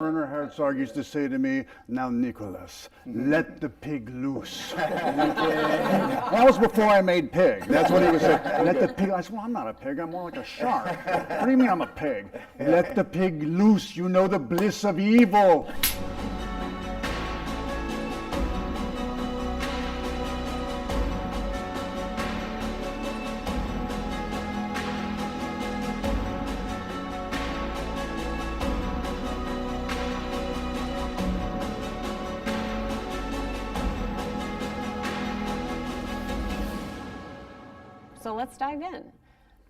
Werner Herzog used to say to me, "Now, Nicholas, let the pig loose." That was before I made Pig. That's what he was saying. Let the pig. I said, "Well, I'm not a pig. I'm more like a shark." "What do you mean I'm a pig?" "Let the pig loose. You know the bliss of evil." So let's dive in.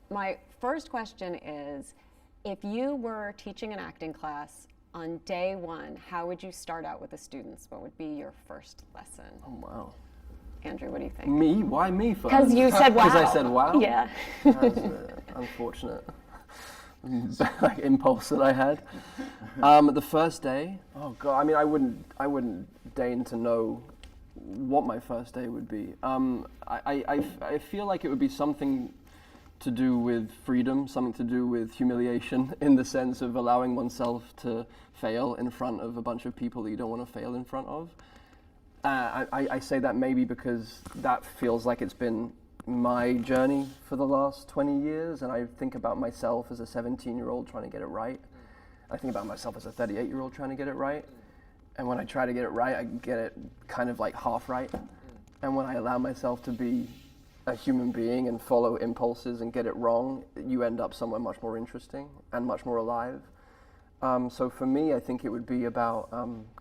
My first question is, if you were teaching an acting class on day one, how would you start out with the students? What would be your first lesson? Oh, wow. Andrew, what do you think? Me? Why me first? Because you said wow. Because I said wow? Yeah. That's an unfortunate impulse that I had. The first day, oh God, I mean, I wouldn't deign to know what my first day would be. I feel like it would be something to do with freedom, something to do with humiliation, in the sense of allowing oneself to fail in front of a bunch of people that you don't want to fail in front of. I say that maybe because that feels like it's been my journey for the last 20 years, and I think about myself as a 17-year-old trying to get it right. I think about myself as a 38-year-old trying to get it right. And when I try to get it right, I get it kind of like half right. And when I allow myself to be a human being and follow impulses and get it wrong, you end up somewhere much more interesting and much more alive. So for me, I think it would be about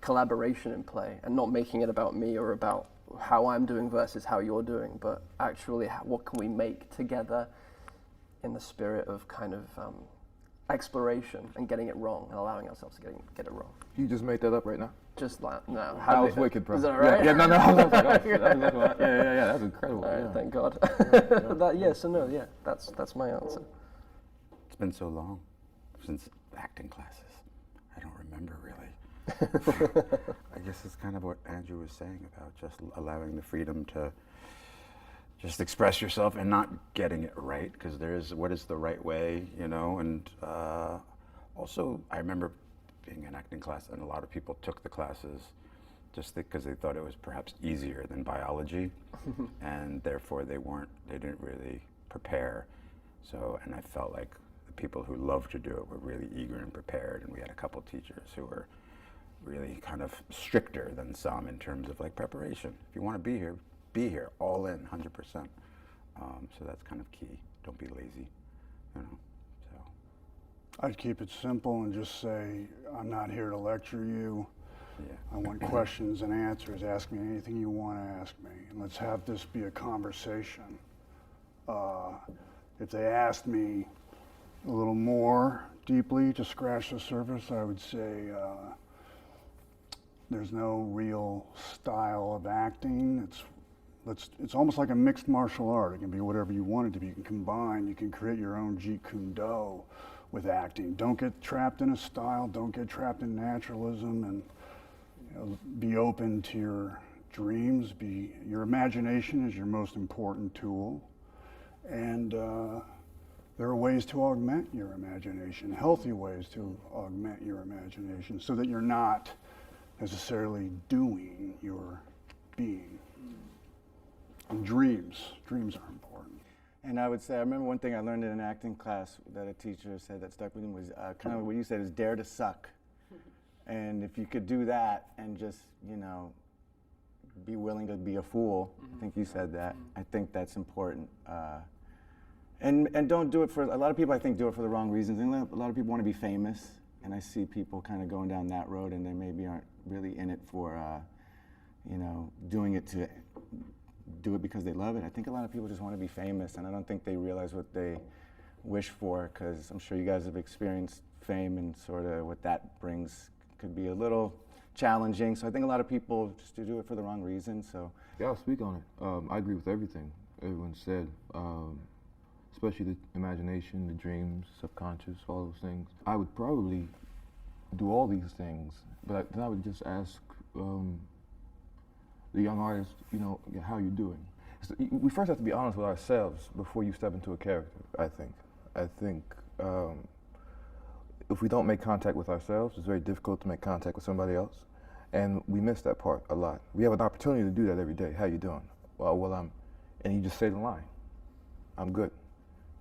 collaboration in play, and not making it about me or about how I'm doing versus how you're doing, but actually what can we make together in the spirit of kind of exploration and getting it wrong and allowing ourselves to get it wrong. You just made that up right now? Just like, no. That was wicked, bro. Is that right? Yeah, no, I was like, oh, shit, yeah, that's incredible. All right, yeah. thank God. That's my answer. It's been so long since acting classes. I don't remember really. I guess it's kind of what Andrew was saying about just allowing the freedom to just express yourself and not getting it right, because there is what is the right way, you know. And also, I remember being in acting class, and a lot of people took the classes just because they thought it was perhaps easier than biology, and therefore they didn't really prepare. So, and I felt like the people who loved to do it were really eager and prepared, and we had a couple teachers who were really kind of stricter than some in terms of like preparation. If you want to be here, all in, 100%. So that's kind of key. Don't be lazy, you know. So I'd keep it simple and just say, I'm not here to lecture you. yeah. I want questions and answers. Ask me anything you want to ask me, and let's have this be a conversation. If they asked me a little more deeply to scratch the surface, I would say there's no real style of acting. It's almost like a mixed martial art. It can be whatever you want it to be. You can combine, you can create your own Jeet Kune Do with acting. Don't get trapped in a style, don't get trapped in naturalism, and be open to your dreams. Your imagination is your most important tool. And there are ways to augment your imagination, healthy ways to augment your imagination, so that you're not necessarily doing, you're being. And dreams are important. And I would say, I remember one thing I learned in an acting class that a teacher said that stuck with me was kind of what you said is dare to suck. And if you could do that and just, be willing to be a fool, I think you said that, I think that's important. And don't do it for, a lot of people I think do it for the wrong reasons. And a lot of people want to be famous, and I see people kind of going down that road, and they maybe aren't really in it for, doing it to do it because they love it. I think a lot of people just want to be famous, and I don't think they realize what they wish for, because I'm sure you guys have experienced fame, and sort of what that brings could be a little challenging. So I think a lot of people just do it for the wrong reason. So Yeah, I'll speak on it. I agree with everything everyone said, especially the imagination, the dreams, subconscious, all those things. I would probably do all these things, but then I would just ask the young artist, how you doing? So we first have to be honest with ourselves before you step into a character, I think. if we don't make contact with ourselves, it's very difficult to make contact with somebody else. And we miss that part a lot. We have an opportunity to do that every day. How you doing? Well, and you just say the line, I'm good,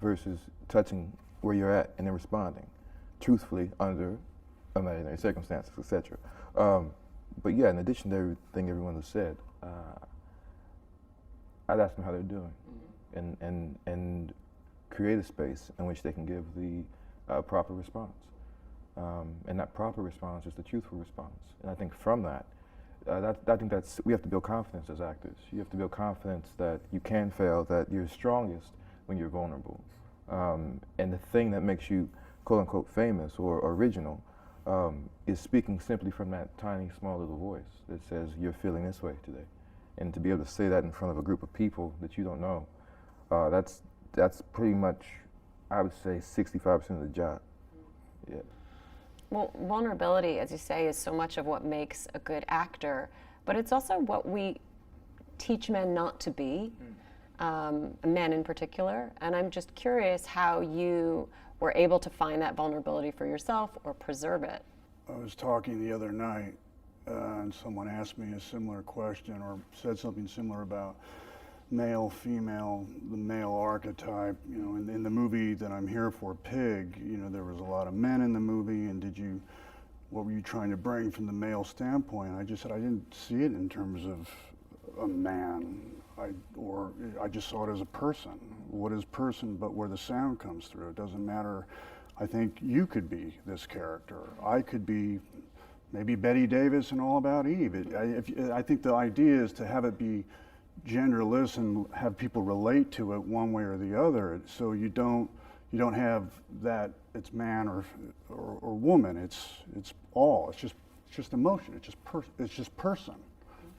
versus touching where you're at and then responding truthfully under imaginary circumstances, etc. But yeah, in addition to everything everyone has said, I'd ask them how they're doing, and create a space in which they can give the proper response. And that proper response is the truthful response. And I think from that, I think we have to build confidence as actors. You have to build confidence that you can fail, that you're strongest when you're vulnerable. And the thing that makes you quote unquote famous or original is speaking simply from that tiny, small little voice that says, you're feeling this way today. And to be able to say that in front of a group of people that you don't know, that's pretty much, I would say, 65% of the job. Yeah. Well, vulnerability, as you say, is so much of what makes a good actor, but it's also what we teach men not to be, men in particular. And I'm just curious how you were able to find that vulnerability for yourself or preserve it. I was talking the other night, and someone asked me a similar question or said something similar about male, female, the male archetype. You know, in the movie that I'm here for, Pig, you know, there was a lot of men in the movie, and what were you trying to bring from the male standpoint? I just said I didn't see it in terms of a man, I just saw it as a person. What is person but where the sound comes through? It doesn't matter. I think you could be this character. I could be maybe Betty Davis in All About Eve. I think the idea is to have it be genderless and have people relate to it one way or the other. So you don't have that it's man or woman. It's all. It's just emotion. It's just person.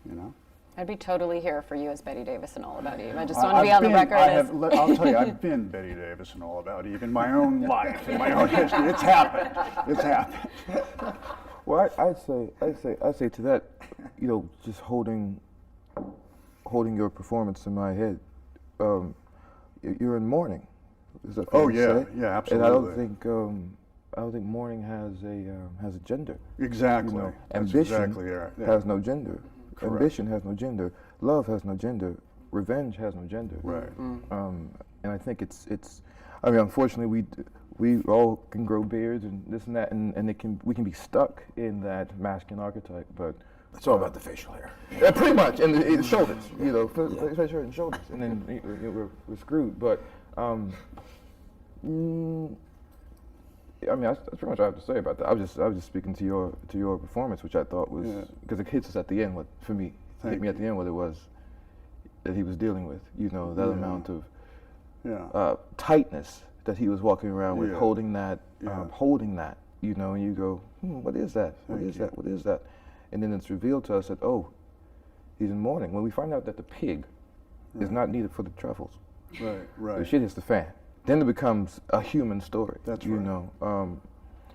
You know. I'd be totally here for you as Betty Davis in All About Eve. I just want to be on the record. I'll tell you, I've been Betty Davis in All About Eve in my own life, in my own history. It's happened. It's happened. Well, I'd say to that, you know, just holding your performance in my head, you're in mourning. Is that fair to say? Yeah, absolutely. And I don't think mourning has a gender. Exactly. You know, That's ambition exactly right. Yeah. has no gender. Correct. Ambition has no gender. Love has no gender. Revenge has no gender. Right. And I think it's. I mean, unfortunately, we all can grow beards and this and that, and we can be stuck in that masculine archetype. But It's all about the facial hair. yeah, pretty much, and the shoulders, you know, facial hair and shoulders, and then we're screwed. But I mean, that's pretty much what I have to say about that. I was just speaking to your performance, which I thought was, because it hits us at the end. What for me hit me at the end, what it was that he was dealing with. You know, that amount of tightness that he was walking around with, holding that. You know, and you go, what is that? What is that? What is that? And then it's revealed to us that, oh, he's in mourning. When we find out that the pig is not needed for the truffles, Right. the shit hits the fan. Then it becomes a human story. That's you right. know.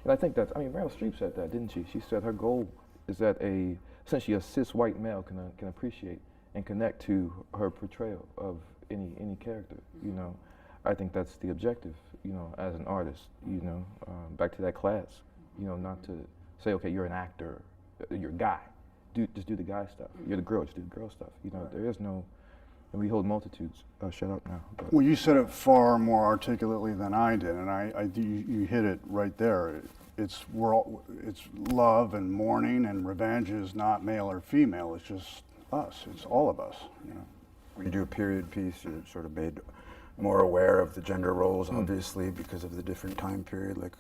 And I think that's. I mean, Meryl Streep said that, didn't she? She said her goal is that essentially a cis white male can appreciate and connect to her portrayal of any character. You know, I think that's the objective. You know, as an artist. You know, back to that class. You know, not to say, okay, you're an actor, you're a guy. Just do the guy stuff. You're the girl. Just do the girl stuff. You know, there is no. And we hold multitudes. Shut up now. But. Well, you said it far more articulately than I did, and you hit it right there. It's love and mourning, and revenge is not male or female. It's just us. It's all of us. You know. When you do a period piece, you're sort of made more aware of the gender roles, obviously, because of the different time period. Like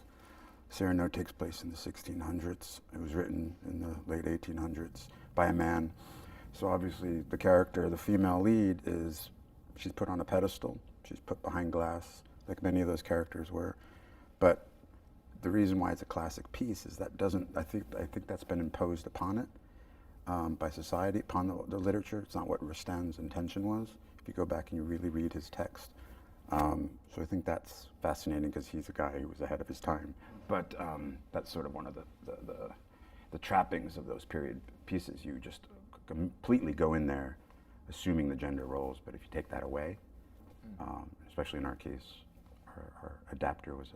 Cyrano takes place in the 1600s. It was written in the late 1800s by a man. So obviously the character, the female lead, she's put on a pedestal. She's put behind glass, like many of those characters were. But the reason why it's a classic piece is I think that's been imposed upon it by society, upon the literature. It's not what Rostand's intention was, if you go back and you really read his text. So I think that's fascinating because he's a guy who was ahead of his time. But that's sort of one of the trappings of those period pieces. You just completely go in there assuming the gender roles, but if you take that away, especially in our case, our adapter was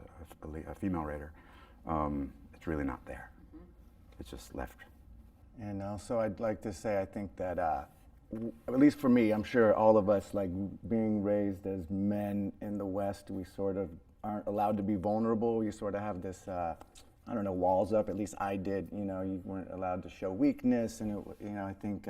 a female writer, it's really not there. It's just left. And also, I'd like to say, I think that, at least for me, I'm sure all of us, like being raised as men in the West, we sort of aren't allowed to be vulnerable. You sort of have this, I don't know, walls up. At least I did. You know, you weren't allowed to show weakness, and you know, I think,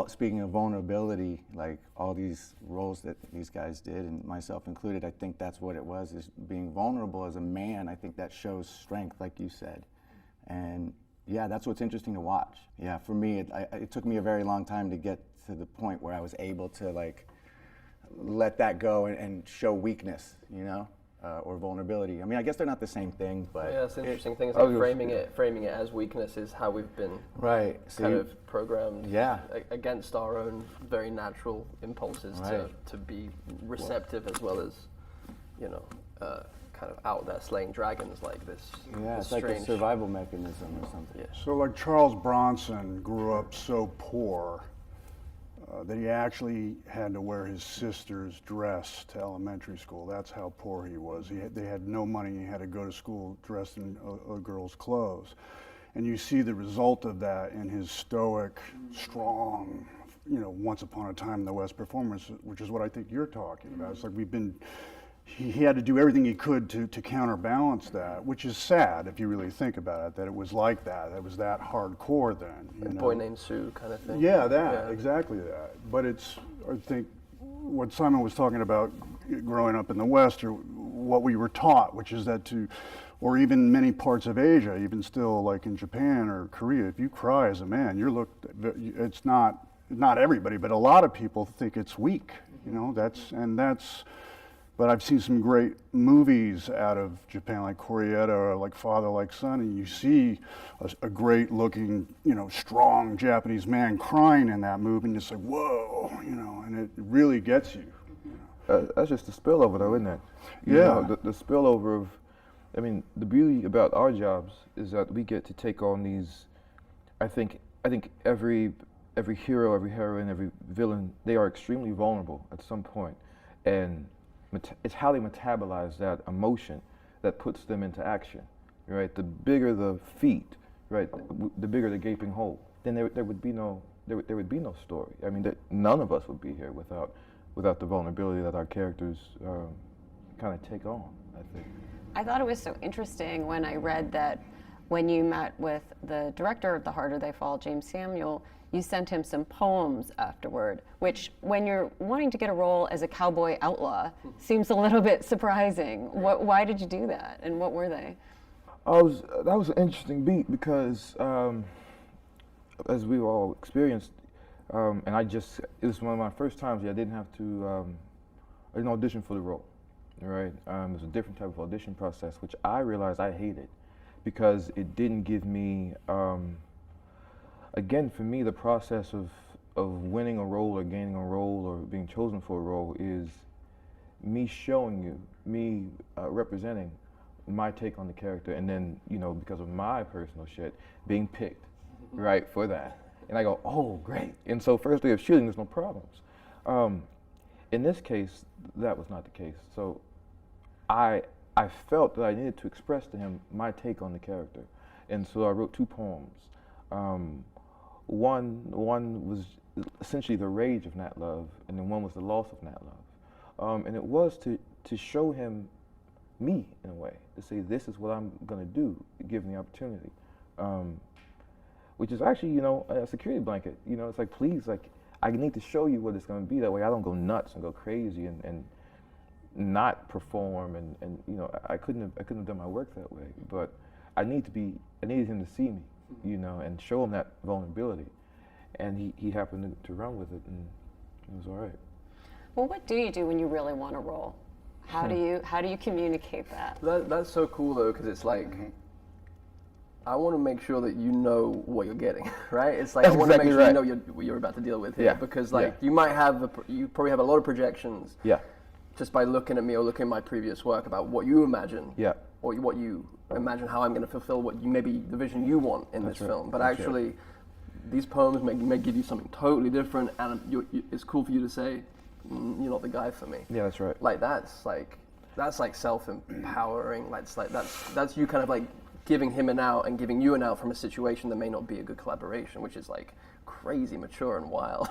speaking of vulnerability, like all these roles that these guys did, and myself included, I think that's what it was, is being vulnerable as a man. I think that shows strength, like you said. And yeah, that's what's interesting to watch. Yeah, for me, it took me a very long time to get to the point where I was able to like let that go and show weakness, you know, or vulnerability. I mean, I guess they're not the same thing, but Yeah, it's interesting things like framing it as weakness is how we've been right kind of programmed Yeah. against our own very natural impulses to be receptive as well as, you know, kind of out there slaying dragons like this. yeah, this it's like a strange survival mechanism or something. Yeah. So like Charles Bronson grew up so poor that he actually had to wear his sister's dress to elementary school. That's how poor he was. They had no money. He had to go to school dressed in a girl's clothes. And you see the result of that in his stoic, strong, you know, once upon a time in the West performance, which is what I think you're talking about. It's like he had to do everything he could to counterbalance that, which is sad if you really think about it, that it was like that. It was that hardcore then. You know? Boy Named Sue kind of thing. Yeah, exactly that. But it's, I think, what Simon was talking about growing up in the West, or what we were taught, which is that or even many parts of Asia, even still like in Japan or Korea, if you cry as a man, you're looked, it's not everybody, but a lot of people think it's weak, you know, but I've seen some great movies out of Japan, like Koreeda or like Father Like Son, and you see a great looking, you know, strong Japanese man crying in that movie, and it's like, whoa, you know, and it really gets you. That's just the spillover, though, isn't it? You Yeah. know, the spillover of, I mean, the beauty about our jobs is that we get to take on these. I think every hero, every heroine, every villain, they are extremely vulnerable at some point, and it's how they metabolize that emotion that puts them into action, right? The bigger the feat, right, the bigger the gaping hole. Then there would be no story. I mean, none of us would be here without the vulnerability that our characters kind of take on, I think. I thought it was so interesting when I read that when you met with the director of The Harder They Fall, James Samuel, you sent him some poems afterward, which when you're wanting to get a role as a cowboy outlaw seems a little bit surprising. Why did you do that, and what were they? That was an interesting beat because, as we all experienced, and it was one of my first times I didn't have to, I didn't audition for the role, right? It was a different type of audition process, which I realized I hated because it didn't give me, again, for me, the process of winning a role or gaining a role or being chosen for a role is me showing you, me representing my take on the character, and then, you know, because of my personal shit, being picked, right, for that. And I go, oh, great. And so first day of shooting, there's no problems. In this case, that was not the case. So I felt that I needed to express to him my take on the character. And so I wrote 2 poems. One was essentially the rage of Nat Love, and then one was the loss of Nat Love. And it was to show him me, in a way, to say, this is what I'm gonna do, give him the opportunity. Which is actually, you know, a security blanket. You know, it's like, please, like, I need to show you what it's gonna be. That way I don't go nuts and go crazy and not perform, and you know, I couldn't have done my work that way. But I needed him to see me, you know, and show him that vulnerability. And he happened to run with it, and it was all right. Well, what do you do when you really want a role? How do you communicate that? That's so cool though, because it's like, I want to make sure that you know what you're getting, right? It's like, That's I want to exactly make sure right. you know what you're about to deal with here, Yeah. because like Yeah. you probably have a lot of projections, Yeah. just by looking at me or looking at my previous work about what you imagine, Yeah. or what you imagine how I'm going to fulfill what you maybe the vision you want in That's this right. film. But That's actually, these poems may give you something totally different, and it's cool for you to say, you're not the guy for me. Yeah, that's right. Like that's like That's like self-empowering. That's you kind of like giving him an out and giving you an out from a situation that may not be a good collaboration, which is like crazy mature and wild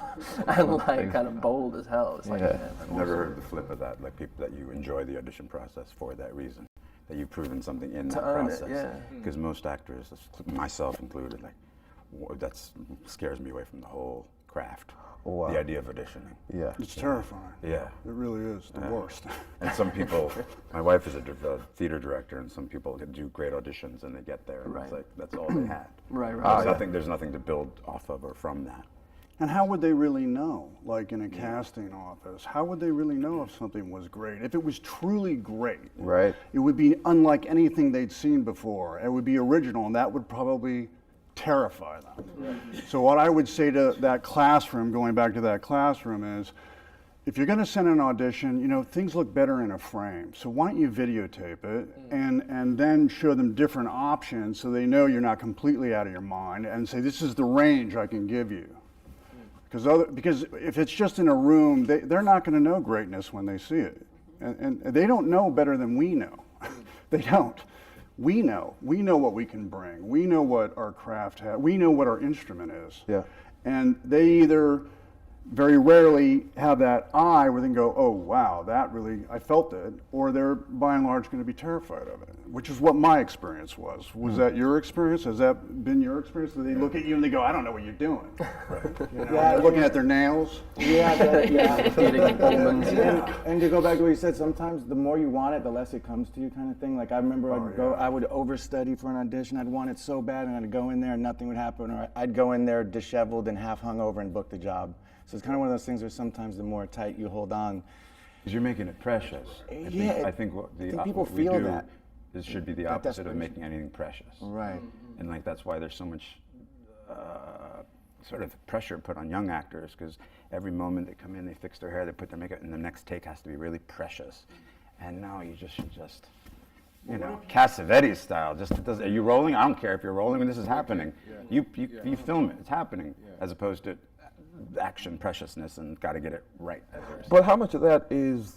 and like kind of bold as hell. It's like, I've never heard the flip of that, like people that you enjoy the audition process for that reason, that you've proven something in that earn it, process. yeah. Because most actors, myself included, like that scares me away from the whole craft. Wow. The idea of auditioning. Yeah. It's terrifying. Yeah. It really is the worst. And some people, my wife is a theater director, and some people do great auditions and they get there and it's like that's all they had. Right. There's nothing to build off of or from that. And how would they really know, like in a casting office, how would they really know if something was great? If it was truly great, Right. it would be unlike anything they'd seen before. It would be original, and that would probably terrify them. So what I would say to that classroom, going back to that classroom, is if you're going to send an audition, you know, things look better in a frame. So why don't you videotape it and then show them different options so they know you're not completely out of your mind, and say, this is the range I can give you. Because if it's just in a room, they're not going to know greatness when they see it. And they don't know better than we know. They don't. We know what we can bring. We know what our craft has. We know what our instrument is. Yeah. And they either very rarely have that eye where they can go, oh, wow, that really, I felt it, or they're by and large going to be terrified of it, which is what my experience was. Was that your experience? Has that been your experience? Do they look at you and they go, I don't know what you're doing? You know, they're looking at their nails. Eating almonds. And to go back to what you said, sometimes the more you want it, the less it comes to you, kind of thing. Like I remember I would overstudy for an audition. I'd want it so bad, and I'd go in there and nothing would happen, or I'd go in there disheveled and half hungover and book the job. So it's kind of one of those things where sometimes the more tight you hold on, Because you're making it precious. I think people what we feel do that. is should be the That opposite of desperation. making anything precious. right? And like that's why there's so much sort of pressure put on young actors, because every moment they come in, they fix their hair, they put their makeup, and the next take has to be really precious. And now you should just, you know, Cassavetes style. Are you rolling? I don't care if you're rolling when this is happening. You film it. It's happening, as opposed to action preciousness and got to get it right. As you're saying. But how much of that is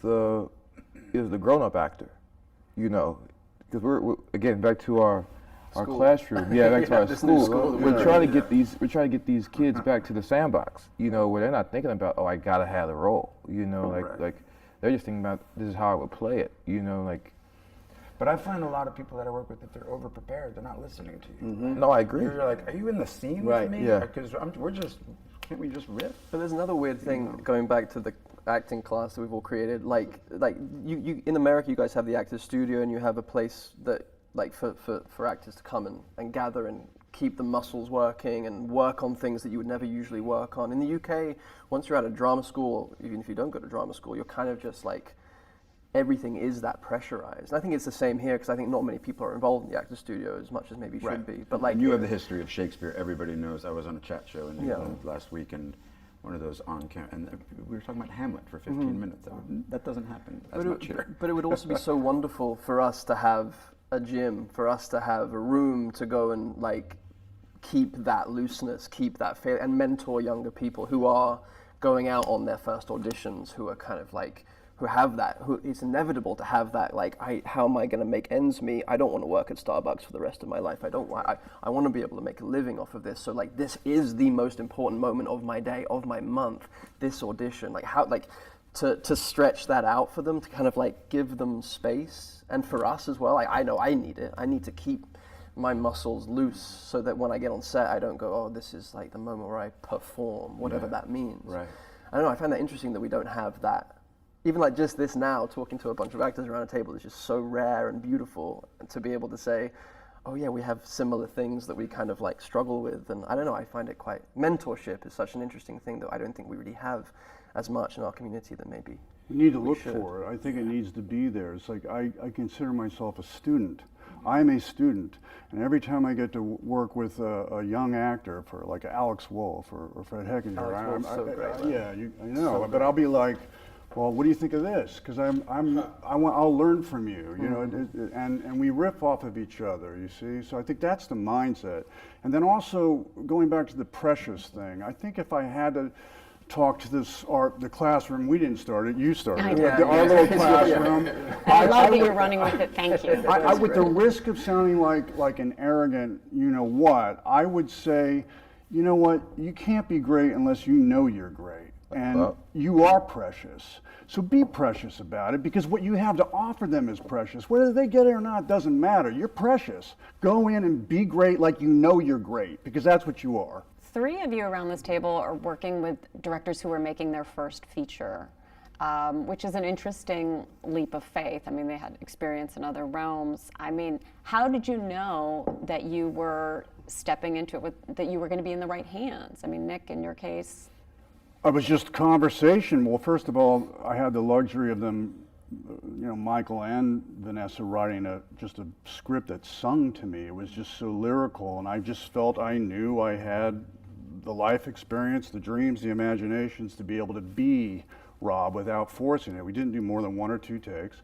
the grown-up actor? You know, because we're again back to our classroom. Yeah, back to our school. We're trying to get these kids back to the sandbox. You know, where they're not thinking about, oh, I gotta have the role. You know, like they're just thinking about, this is how I would play it. You know, like. But I find a lot of people that I work with, if they're over-prepared, they're not listening to you. No, I agree. You're like, are you in the scene Right. with me? Yeah. Because can't we just riff? But there's another weird thing going back to the acting class that we've all created. Like you in America, you guys have the Actors Studio, and you have a place that like for actors to come and gather and keep the muscles working and work on things that you would never usually work on. In the UK, once you're at a drama school, even if you don't go to drama school, you're kind of just like, everything is that pressurized. And I think it's the same here, because I think not many people are involved in the Actors Studio as much as maybe should be. But like, you have the history of Shakespeare. Everybody knows. I was on a chat show in England last week, and one of those on camera, and we were talking about Hamlet for 15 minutes. That doesn't happen as much here. But it would also be so wonderful for us to have a gym, for us to have a room to go and like keep that looseness, keep that fair, and mentor younger people who are going out on their first auditions, who are kind of like, who have that, who it's inevitable to have that, like, how am I going to make ends meet? I don't want to work at Starbucks for the rest of my life. I want to be able to make a living off of this. So like, this is the most important moment of my day, of my month, this audition. Like how, like to stretch that out for them, to kind of like give them space. And for us as well, I know I need it. I need to keep my muscles loose so that when I get on set, I don't go, oh, this is like the moment where I perform, whatever that means. Right. I don't know, I find that interesting that we don't have that. Even like just this now, talking to a bunch of actors around a table is just so rare and beautiful, and to be able to say, oh yeah, we have similar things that we kind of like struggle with. And I don't know, I find it quite, mentorship is such an interesting thing that I don't think we really have as much in our community that maybe You need to look should. for it. I think it needs to be there. It's like I consider myself a student. I'm a student, and every time I get to work with a young actor, for like Alex Wolff or Fred Heckinger, Alex Wolff's so great. I know, but I'll be like, well, what do you think of this? Because I'll learn from you, you know, and we riff off of each other, you see. So I think that's the mindset. And then also going back to the precious thing, I think if I had to talk to the classroom. We didn't start it, you started it. Yeah, but our little classroom. I love that you're running with it. Thank you. With the risk of sounding like an arrogant, you know what, I would say, you know what, you can't be great unless you know you're great. And you are precious. So be precious about it, because what you have to offer them is precious. Whether they get it or not doesn't matter. You're precious. Go in and be great like you know you're great, because that's what you are. 3 of you around this table are working with directors who are making their first feature, which is an interesting leap of faith. I mean, they had experience in other realms. I mean, how did you know that you were stepping into it, that you were going to be in the right hands? I mean, Nick, in your case, It was just conversation. Well, first of all, I had the luxury of them, you know, Michael and Vanessa writing just a script that sung to me. It was just so lyrical, and I just felt I knew I had the life experience, the dreams, the imaginations to be able to be Rob without forcing it. We didn't do more than 1 or 2 takes.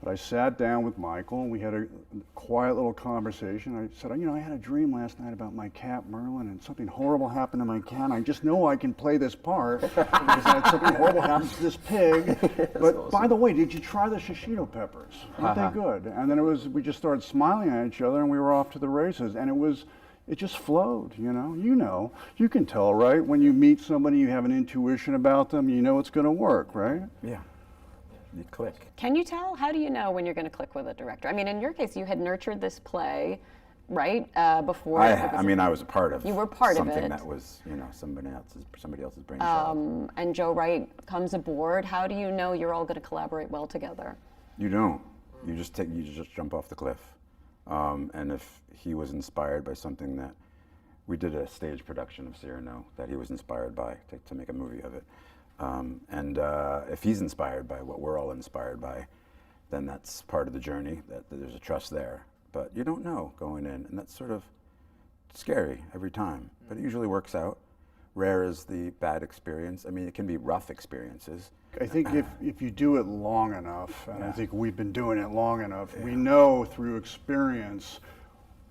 But I sat down with Michael and we had a quiet little conversation. I said, you know, I had a dream last night about my cat Merlin, and something horrible happened to my cat. I just know I can play this part because something horrible happens to this pig. But awesome. By the way, did you try the shishito peppers? Aren't they good? And then we just started smiling at each other and we were off to the races. And it just flowed, you know. You can tell, right? When you meet somebody, you have an intuition about them, you know it's going to work, right? Yeah. You click. Can you tell? How do you know when you're going to click with a director? I mean, in your case, you had nurtured this play, right? Before. I was a part of. You were part of it. Something that was, you know, somebody else's brainchild. And Joe Wright comes aboard. How do you know you're all going to collaborate well together? You don't. You just jump off the cliff. And if he was inspired by something that we did a stage production of Cyrano that he was inspired by to make a movie of it. And if he's inspired by what we're all inspired by, then that's part of the journey, that there's a trust there. But you don't know going in, and that's sort of scary every time. But it usually works out. Rare is the bad experience. I mean, it can be rough experiences. I think if you do it long enough, and I think we've been doing it long enough, we know through experience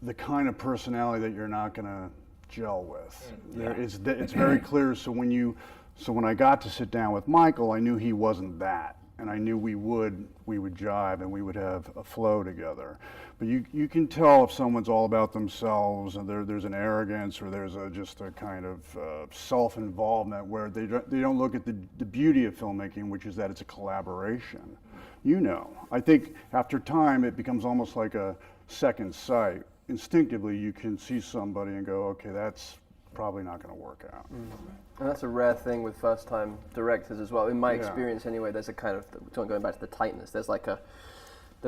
the kind of personality that you're not going to gel with. It's very clear. So when I got to sit down with Michael, I knew he wasn't that, and I knew we would jive and we would have a flow together. But you can tell if someone's all about themselves and there's an arrogance or there's just a kind of self-involvement where they don't look at the beauty of filmmaking, which is that it's a collaboration. You know, I think after time it becomes almost like a second sight. Instinctively, you can see somebody and go, okay, that's probably not going to work out. And that's a rare thing with first-time directors as well. In my experience, anyway, there's a kind of, going back to the tightness, there's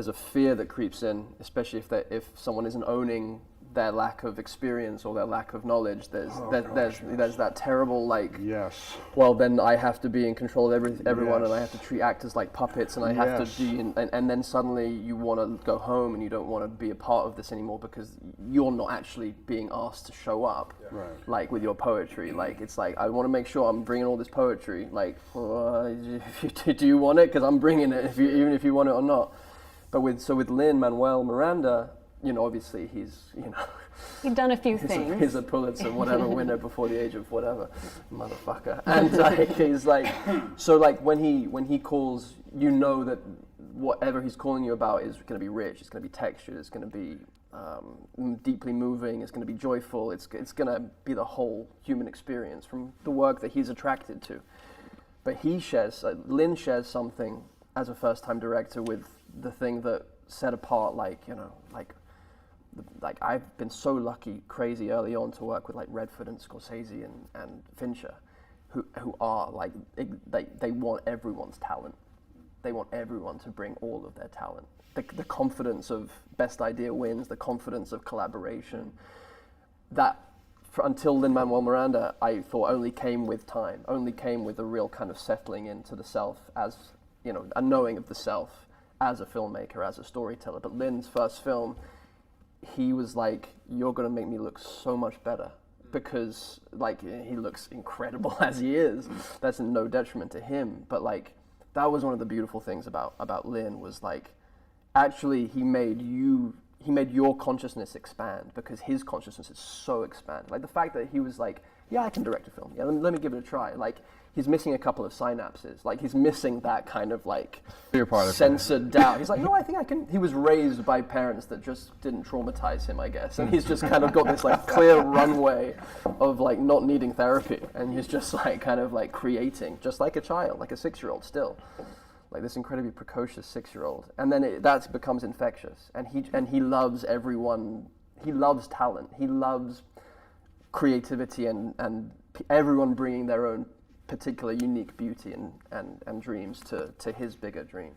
a fear that creeps in, especially if someone isn't owning their lack of experience or their lack of knowledge. There's that terrible well, then I have to be in control of everyone, and I have to treat actors like puppets, and I have to do, and then suddenly you want to go home and you don't want to be a part of this anymore because you're not actually being asked to show up, like with your poetry. Like it's like I want to make sure I'm bringing all this poetry. Like, do you want it? Because I'm bringing it, even if you want it or not. But with Lin-Manuel Miranda, you know, obviously he'd done a few things. He's a Pulitzer whatever winner before the age of whatever, motherfucker. And like he's like, so like when he calls, you know that whatever he's calling you about is going to be rich. It's going to be textured. It's going to be deeply moving. It's going to be joyful. It's going to be the whole human experience from the work that he's attracted to. But Lin shares something as a first-time director with the thing that set apart, like I've been so lucky, crazy early on to work with like Redford and Scorsese and Fincher, who are like they want everyone's talent. They want everyone to bring all of their talent. The confidence of best idea wins. The confidence of collaboration. That until Lin-Manuel Miranda, I thought only came with time. Only came with a real kind of settling into the self as a knowing of the self as a filmmaker, as a storyteller. But Lin's first film, he was like, you're going to make me look so much better because like he looks incredible as he is. That's no detriment to him. But like that was one of the beautiful things about Lin was like, actually he he made your consciousness expand because his consciousness is so expanded. Like the fact that he was like, yeah, I can direct a film. Yeah, let me give it a try. Like he's missing a couple of synapses. Like he's missing that kind of like Fear part of censored doubt. He's like, no, I think I can. He was raised by parents that just didn't traumatize him, I guess. And he's just kind of got this like clear runway of like not needing therapy. And he's just like kind of like creating, just like a child, like a 6-year-old still. Like this incredibly precocious 6-year-old. And then that becomes infectious. And he loves everyone. He loves talent. He loves creativity and everyone bringing their own particular unique beauty and dreams to his bigger dream.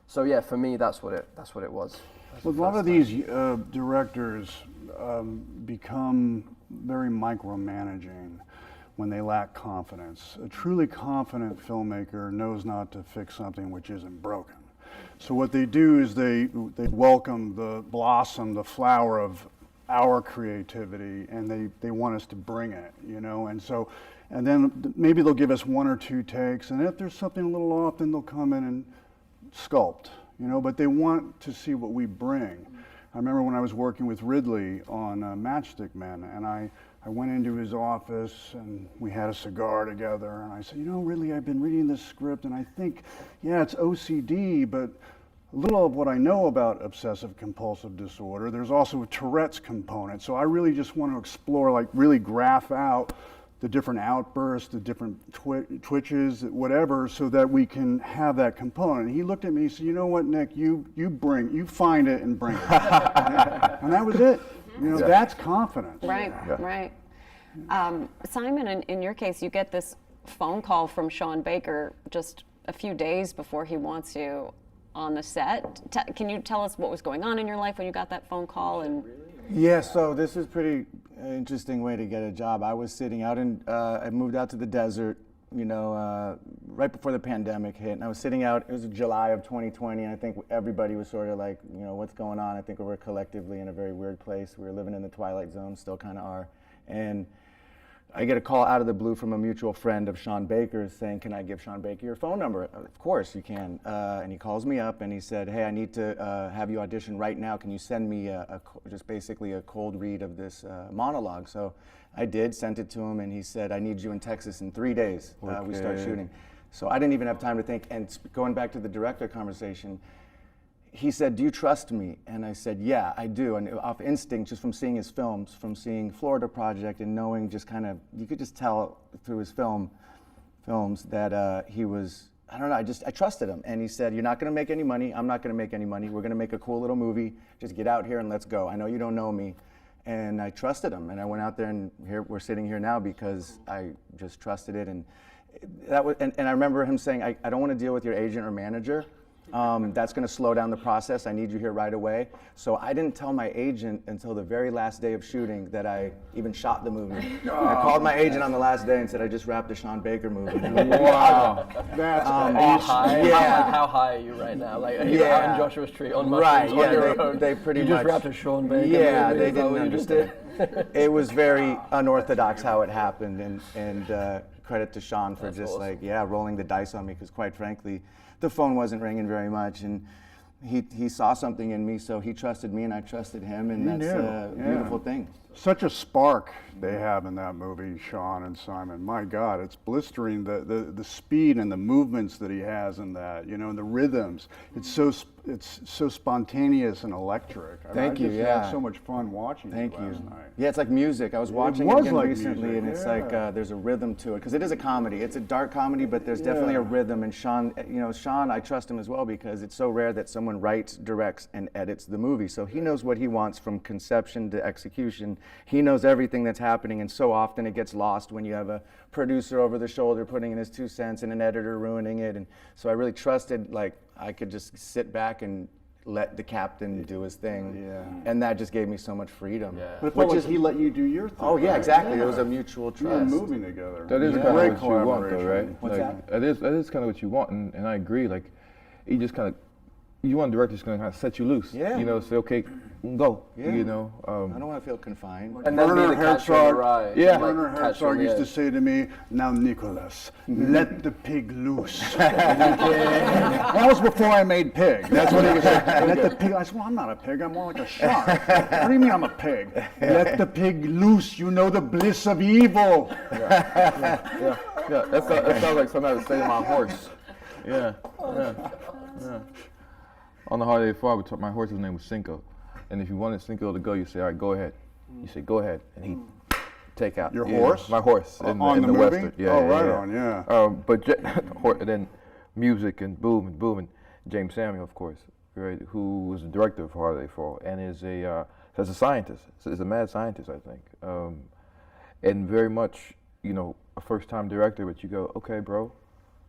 So yeah, for me, that's what it was. Well, a lot of these directors become very micromanaging when they lack confidence. A truly confident filmmaker knows not to fix something which isn't broken. So what they do is they welcome the blossom, the flower of our creativity, and they want us to bring it, you know. And then maybe they'll give us 1 or 2 takes, and if there's something a little off, then they'll come in and sculpt, you know. But they want to see what we bring. I remember when I was working with Ridley on Matchstick Men, and I went into his office and we had a cigar together, and I said, you know, Ridley, I've been reading this script, and I think, yeah, it's OCD, but a little of what I know about obsessive compulsive disorder, there's also a Tourette's component. So I really just want to explore, like really graph out the different outbursts, the different twitches, whatever, so that we can have that component. And he looked at me and said, you know what, Nick, you find it and bring it. And that was it. You know, that's confidence. Right, right. Simon, in your case, you get this phone call from Sean Baker just a few days before he wants you on the set. Can you tell us what was going on in your life when you got that phone call? And Yeah, so this is pretty interesting way to get a job. I was sitting out I moved out to the desert, you know, right before the pandemic hit, and I was sitting out, it was July of 2020, and I think everybody was sort of like, you know, what's going on? I think we were collectively in a very weird place. We were living in the twilight zone, still kind of are. And I get a call out of the blue from a mutual friend of Sean Baker's saying, can I give Sean Baker your phone number? Of course you can. And he calls me up and he said, hey, I need to have you audition right now. Can you send me just basically a cold read of this monologue? So I did, sent it to him, and he said, I need you in Texas in 3 days. We start shooting. So I didn't even have time to think. And going back to the director conversation, he said, do you trust me? And I said, yeah, I do. And off instinct, just from seeing his films, from seeing Florida Project and knowing just kind of, you could just tell through his films that he was, I don't know, I trusted him. And he said, you're not gonna make any money, I'm not gonna make any money, we're gonna make a cool little movie, just get out here and let's go. I know you don't know me. And I trusted him, and I went out there, and here we're sitting here now because I just trusted it. And that was, and I remember him saying, I don't wanna deal with your agent or manager. That's going to slow down the process. I need you here right away. So I didn't tell my agent until the very last day of shooting that I even shot the movie. I called my agent on the last day and said, I just wrapped a Sean Baker movie. Wow. That's high? Yeah. How high are you right now? Like, are you out in Joshua's Tree on mushrooms on your own? They pretty much. You just wrapped a Sean Baker Yeah, movie. they didn't understand. It was very unorthodox how it happened, and credit to Sean for just awesome. Rolling the dice on me, because quite frankly, the phone wasn't ringing very much, and he saw something in me, so he trusted me and I trusted him, and that's a beautiful thing. Such a spark they have in that movie, Sean and Simon. My God, it's blistering, the speed and the movements that he has in that, you know, and the rhythms. It's so spontaneous and electric. I just had so much fun watching it last night. Yeah, it's like music. I was watching it again like recently, music, and it's like there's a rhythm to it, because it is a comedy. It's a dark comedy, but there's definitely a rhythm. And Sean, I trust him as well, because it's so rare that someone writes, directs, and edits the movie. So he knows what he wants from conception to execution. He knows everything that's happening, and so often it gets lost when you have a producer over the shoulder putting in his 2 cents and an editor ruining it. And so I really trusted, like, I could just sit back and let the captain do his thing, and that just gave me so much freedom. Yeah. But it felt like he let you do your thing. Oh yeah, exactly. It was a mutual trust. You were moving together. That is kind of what you want, though, right? What's like, that is kind of what you want, and I agree. Like, you just kind of, you want a director who's going to kind of set you loose. Yeah. You know, say, okay, go. Yeah. You know. I don't want to feel confined. And then be Werner the catcher on the Herzog, ride. Yeah. Werner Catcher on Herzog the used to edge. say to me, "Now, Nicholas, let the pig loose." That was before I made Pig. That's what he was saying. Let the pig. I said, "Well, I'm not a pig. I'm more like a shark." What do you mean I'm a pig? Let the pig loose. You know the bliss of evil. Yeah. That sounds like something I would say to my horse. Yeah. On the holiday farm, my horse's name was Cinco, and if you wanted Cinco to go, you say, "All right, go ahead." You say, "Go ahead," and he'd take out. Your horse? My horse in On the the movie? Western. Yeah, Oh, yeah, right yeah. on, yeah. But then music and boom and boom, and James Samuel, of course, right, who was the director of Holiday Fall and is as a scientist, is a mad scientist, I think, and very much, you know, a first-time director. But you go, okay, bro,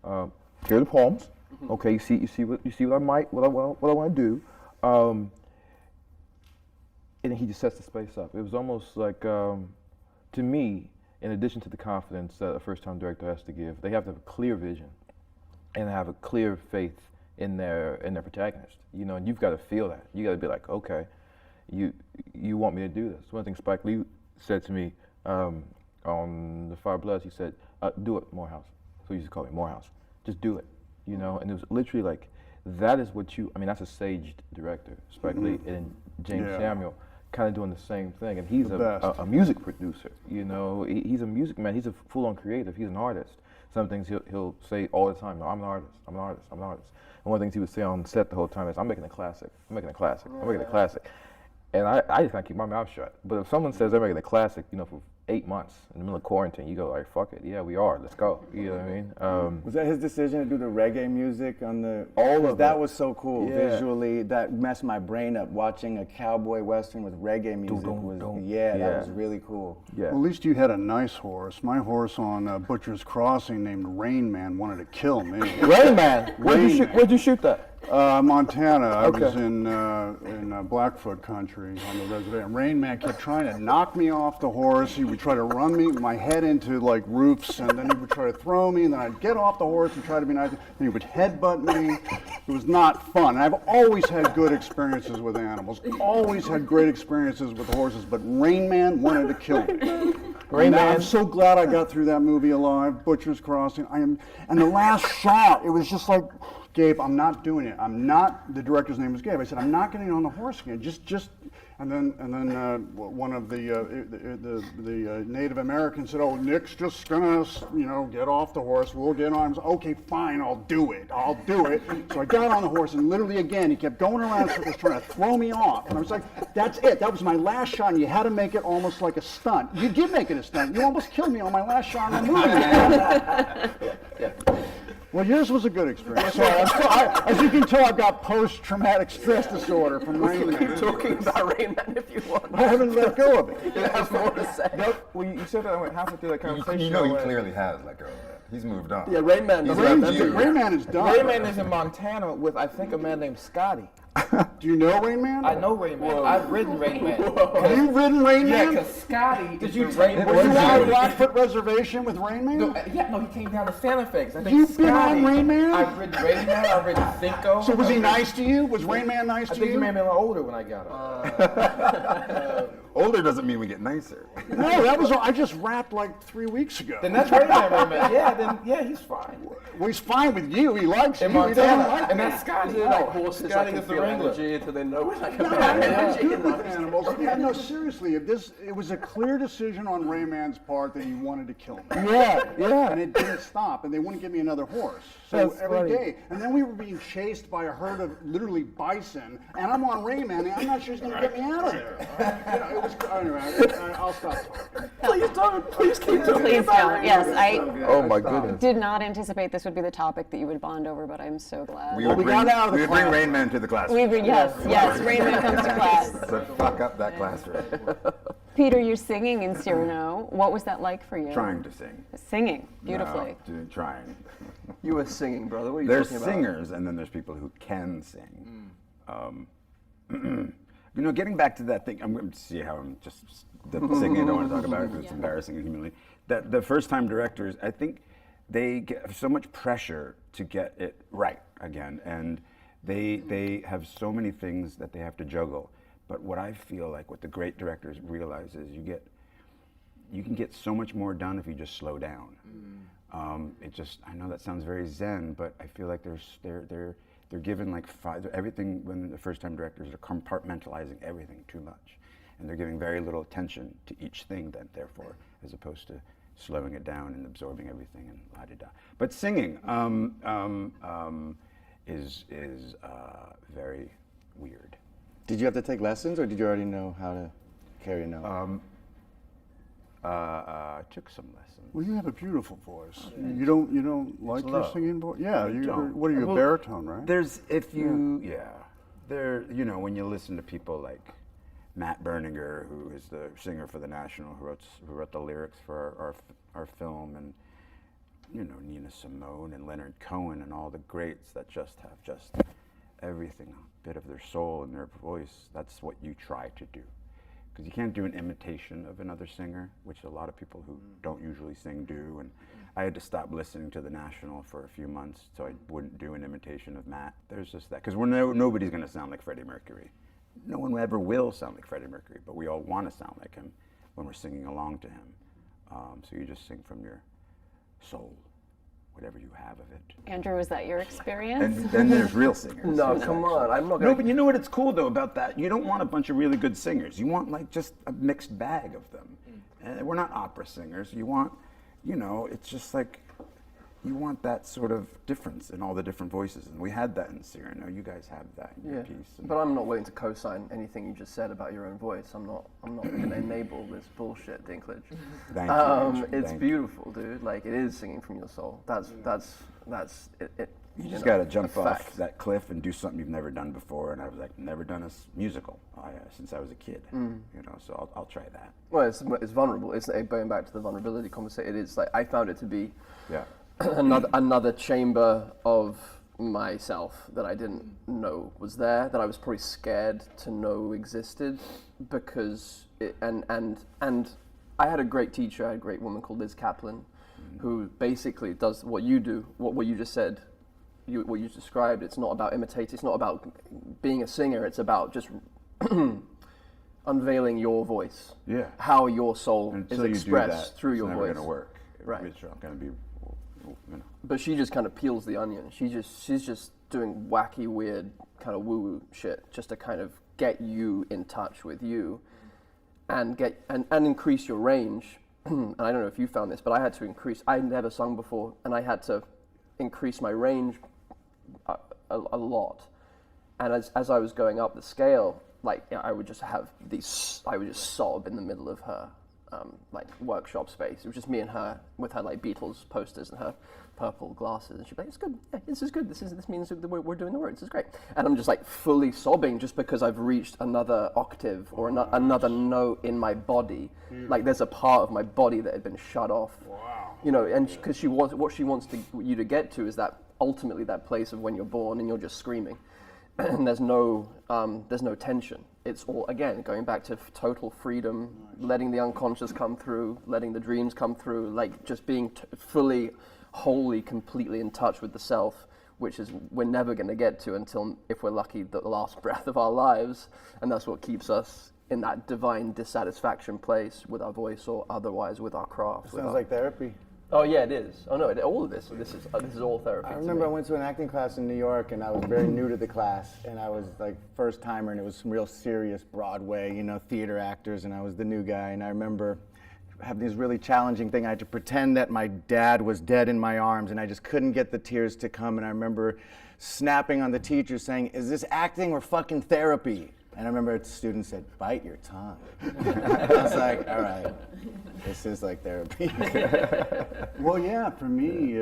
here are the poems. Okay, you see what I want to do, and then he just sets the space up. It was almost like, to me, in addition to the confidence that a first-time director has to give, they have to have a clear vision and have a clear faith in their protagonist. You know, and you've got to feel that. You got to be like, okay, you want me to do this. One thing Spike Lee said to me on The Five Bloods, he said, "Do it, Morehouse." So he used to call me Morehouse. Just do it. You know, and it was literally like, that is what I mean, that's a saged director, Spike Lee, and then James Yeah. Samuel kind of doing the same thing. And he's The best. a music producer, you know, he's a music man, he's a full-on creative, he's an artist. Some things he'll say all the time, "No, I'm an artist, I'm an artist, I'm an artist." And one of the things he would say on set the whole time is, "I'm making a classic, I'm making a classic, I'm making a classic." And I just kind of keep my mouth shut. But if someone says they're making a classic, you know, for 8 months in the middle of quarantine, you go, "All right, fuck it, yeah, we are, let's go." You know what I mean? Was that his decision to do the reggae music on the? All of that it. was so cool Yeah. visually. That messed my brain up. Watching a cowboy western with reggae music was Yeah. that was really cool. Yeah. Well, at least you had a nice horse. My horse on Butcher's Crossing, named Rain Man, wanted to kill me. Rain Man, where'd you shoot that? Montana. I was Okay. in Blackfoot country on the reservation. Rain Man kept trying to knock me off the horse. He would try to run my head into like roofs, and then he would try to throw me, and then I'd get off the horse and try to be nice. And he would headbutt me. It was not fun. And I've always had good experiences with animals. Always had great experiences with horses, but Rain Man wanted to kill me. Rain Man. I'm so glad I got through that movie alive. Butcher's Crossing. And the last shot, it was just like, "Gabe, I'm not doing it. I'm not." The director's name was Gabe. I said, "I'm not getting on the horse again. Just." And then one of the Native Americans said, "Oh, Nick's just gonna, get off the horse. We'll get on." I was, "Okay, fine. I'll do it. I'll do it." So I got on the horse, and literally again, he kept going around circles trying to throw me off. And I was like, "That's it. That was my last shot." And you had to make it almost like a stunt. You did make it a stunt. You almost killed me on my last shot in the movie, man. Well, yours was a good experience. So as you can tell, I've got post-traumatic stress disorder from Rain Man. Talking about Rain Man if you want. I haven't let go of it. You have more to say. Well, you said that I went halfway through that conversation. You know he I went, clearly has let go of that. He's moved on. Yeah, Rain Man doesn't Rain- remember. Rain Man is done. Rain Man is in Montana with, I think, a man named Scotty. Do you know Rain Man? I know Rain Man. I've ridden Rain Man. Have you ridden Rain Yeah, Man? because Scotty. Did you Were you on Blackfoot Reservation with Rain Man? No, he came down to Santa Fe. 'Cause I think You've been Scotty, on Rain Man? I've ridden Rain Man. I've ridden Cinco. So was he nice to you? Was Rain Man nice I to think he you? made me a little older when I got him. Older doesn't mean we get nicer. No, that was I just rapped like 3 weeks ago. Then that's Rain Man. Rain Man. Yeah, he's fine. Well, he's fine with you. He likes In you. He doesn't Montana, like and me. that's Scotty. Like horses, Scotty I can is the feel wrangler. energy until they know when I can No, bad I'm energy. good with animals. Yeah, no, seriously, it was a clear decision on Rain Man's part that he wanted to kill me. Yeah. And it didn't stop, and they wouldn't give me another horse. So That's every funny. day, and then we were being chased by a herd of literally bison, and I'm on Rain Man, and I'm not sure he's going to get me out of there. It was anyway. I'll stop talking. Please don't. Please keep talking. Please don't. Yes, I Oh my goodness. did not anticipate this would be the topic that you would bond over, but I'm so glad. We would we got out of the we would bring class. Rain Man to the classroom. Yes, Rain Man comes to class. So fuck up that classroom. Peter, you're singing in Cyrano. What was that like for you? Trying to sing. Singing beautifully. No, trying. You were singing, brother. What are you There's talking about? singers, and then there's people who can sing. Getting back to that thing, I'm going to see how I'm just the singing. I don't want to talk about it because it's embarrassing and humiliating. That the first-time directors, I think, they get so much pressure to get it right again, and they have so many things that they have to juggle. But what I feel like what the great directors realize is you can get so much more done if you just slow down. I know that sounds very zen, but I feel like they're given like everything when the first time directors are compartmentalizing everything too much. And they're giving very little attention to each thing then, therefore, as opposed to slowing it down and absorbing everything and la-di-da. But singing is very weird. Did you have to take lessons, or did you already know how to carry a note? I took some lessons. Well, you have a beautiful voice. You don't like your low. singing voice? Yeah, what are you, Well, a baritone, right? There's when you listen to people like Matt Berninger, who is the singer for the National, who wrote the lyrics for our film, and Nina Simone and Leonard Cohen and all the greats that just have everything, a bit of their soul in their voice. That's what you try to do. Because you can't do an imitation of another singer, which a lot of people who don't usually sing do. And I had to stop listening to the National for a few months so I wouldn't do an imitation of Matt. There's just that, because nobody's going to sound like Freddie Mercury. No one ever will sound like Freddie Mercury, but we all want to sound like him when we're singing along to him. So you just sing from your soul, whatever you have of it. Andrew, was that your experience? And then there's real singers. No, come on, I'm not No, gonna. but you know what? It's cool though about that. You don't want a bunch of really good singers. You want like just a mixed bag of them. And we're not opera singers. You want, it's just like you want that sort of difference in all the different voices, and we had that in Cyrano. You guys have that in your piece. But I'm not willing to co-sign anything you just said about your own voice. I'm not going to enable this bullshit, Dinklage. Thank you. Andrew. It's Thank beautiful, dude. Like, it is singing from your soul. That's it. You just got to jump off that cliff and do something you've never done before. And I was like, never done a musical since I was a kid. So I'll try that. Well, it's vulnerable. It's going back to the vulnerability conversation. It is like I found it to be Yeah. another chamber of myself that I didn't know was there, that I was probably scared to know existed, because and I had a great teacher. I had a great woman called Liz Kaplan, who basically does what you do, what you just said, what you described. It's not about imitating. It's not about being a singer. It's about just unveiling your voice. Yeah. How your soul Until is you expressed do that, through it's your never voice. going to work. Right. It's not going to be. But she just kind of peels the onion. She's just doing wacky, weird, kind of woo-woo shit just to kind of get you in touch with you, and increase your range. And I don't know if you found this, but I had to increase. I'd never sung before, and I had to increase my range a lot. And as I was going up the scale, I would just have I would just sob in the middle of her workshop space. It was just me and her with her Beatles posters and her purple glasses, and she'd be like, "It's good. Yeah, this is good. This means that we're doing the work. This is great." And I'm just fully sobbing just because I've reached another octave or another note in my body. Like there's a part of my body that had been shut off. Wow. And because what she wants you to get to is that ultimately that place of when you're born and you're just screaming, and there's no tension. It's all, again, going back to total freedom, letting the unconscious come through, letting the dreams come through, just being fully, wholly, completely in touch with the self, which is we're never going to get to until, if we're lucky, the last breath of our lives. And that's what keeps us in that divine dissatisfaction place with our voice or otherwise with our craft. Sounds like therapy. Oh yeah, it is. Oh no, all of this is all therapy. I remember I went to an acting class in New York, and I was very new to the class, and I was first timer, and it was some real serious Broadway, theater actors, and I was the new guy. And I remember having this really challenging thing. I had to pretend that my dad was dead in my arms, and I just couldn't get the tears to come. And I remember snapping on the teacher saying, "Is this acting or fucking therapy?" And I remember a student said, "Bite your tongue." I was like, all right, this is like therapy. Well, yeah, for me,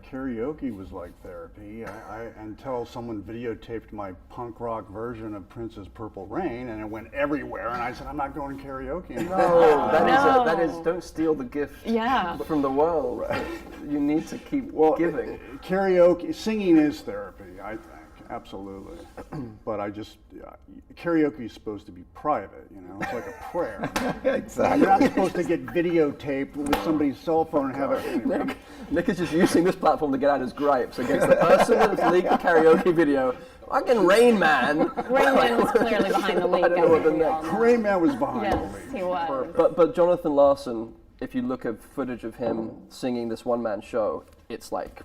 karaoke was like therapy. Until someone videotaped my punk rock version of Prince's Purple Rain, and it went everywhere, and I said, I'm not going karaoke anymore. No, that is don't steal the gift from the world. Right. You need to keep giving. Karaoke, singing is therapy, I think. Absolutely. But karaoke is supposed to be private, it's like a prayer. Exactly. You're not supposed to get videotaped with somebody's cell phone and have it. Nick is just using this platform to get out his gripes against the person that's leaked the karaoke video Fucking Rain Man. Rain Man was clearly behind the lead. I don't know what the next. Rain Man was behind Yes, me. he was. But Jonathan Larson, if you look at footage of him singing this one-man show, it's like,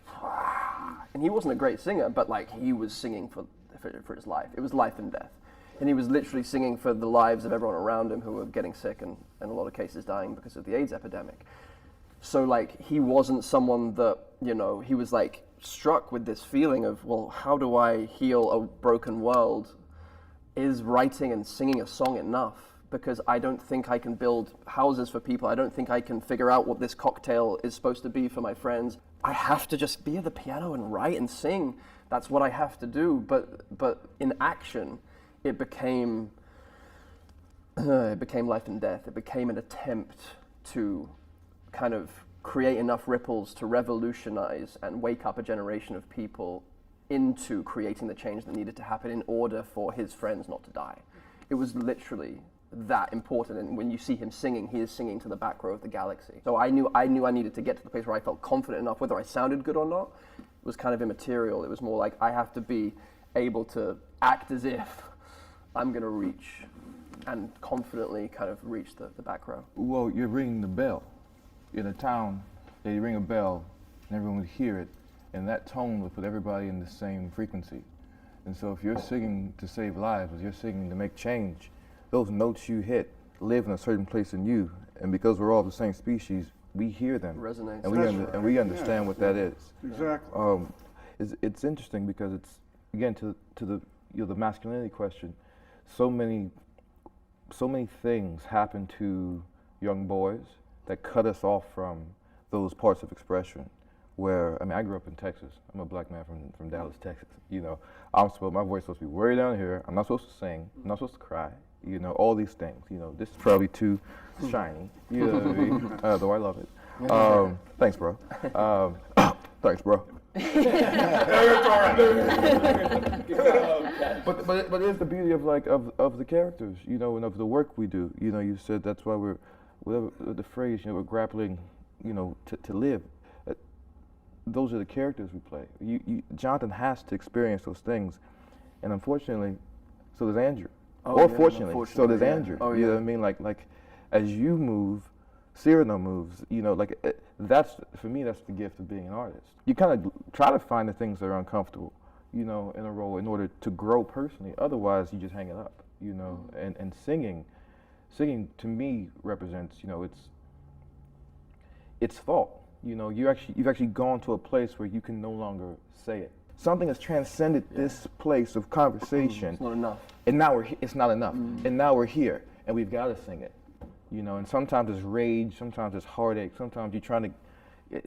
and he wasn't a great singer, but like he was singing for his life. It was life and death. And he was literally singing for the lives of everyone around him who were getting sick and in a lot of cases dying because of the AIDS epidemic. So like he wasn't someone that, you know, he was like struck with this feeling of, well, how do I heal a broken world? Is writing and singing a song enough? Because I don't think I can build houses for people. I don't think I can figure out what this cocktail is supposed to be for my friends. I have to just be at the piano and write and sing. That's what I have to do. But in action, it became life and death. It became an attempt to kind of create enough ripples to revolutionize and wake up a generation of people into creating the change that needed to happen in order for his friends not to die. It was literally that important, and when you see him singing, he is singing to the back row of the galaxy. So I knew I needed to get to the place where I felt confident enough, whether I sounded good or not, was kind of immaterial. It was more like I have to be able to act as if I'm going to reach and confidently kind of reach the back row. Well, you're ringing the bell. In a town, you ring a bell and everyone would hear it, and that tone would put everybody in the same frequency. And so if you're singing to save lives, if you're singing to make change, those notes you hit live in a certain place in you, and because we're all the same species, we hear them. Resonates. And we understand what that is. Exactly. It's interesting because it's, again, to the the masculinity question, so many things happen to young boys that cut us off from those parts of expression. Where, I mean, I grew up in Texas. I'm a black man from Dallas, Texas. You know, my voice is supposed to be way down here. I'm not supposed to sing. I'm not supposed to cry. You know, all these things. You know, this is probably too shiny. You know what I mean? Though I love it. Thanks, bro. Thanks, bro. But it's the beauty of of the characters, you know, and of the work we do. You know, you said that's why whatever the phrase, you know, we're grappling, you know, to live. Those are the characters we play. Jonathan has to experience those things, and unfortunately, so does Andrew. Fortunately, so does Andrew. You know what I mean? Like, as you move, Cyrano moves. You know, that's, for me, that's the gift of being an artist. You kind of try to find the things that are uncomfortable, you know, in a role in order to grow personally. Otherwise, you just hang it up, you know. And singing to me represents, you know, it's thought. You know, you've actually gone to a place where you can no longer say it. Something has transcended this place of conversation. It's not enough. And now it's not enough. And now we're here, and we've got to sing it. You know, and sometimes it's rage, sometimes it's heartache, sometimes you're trying to,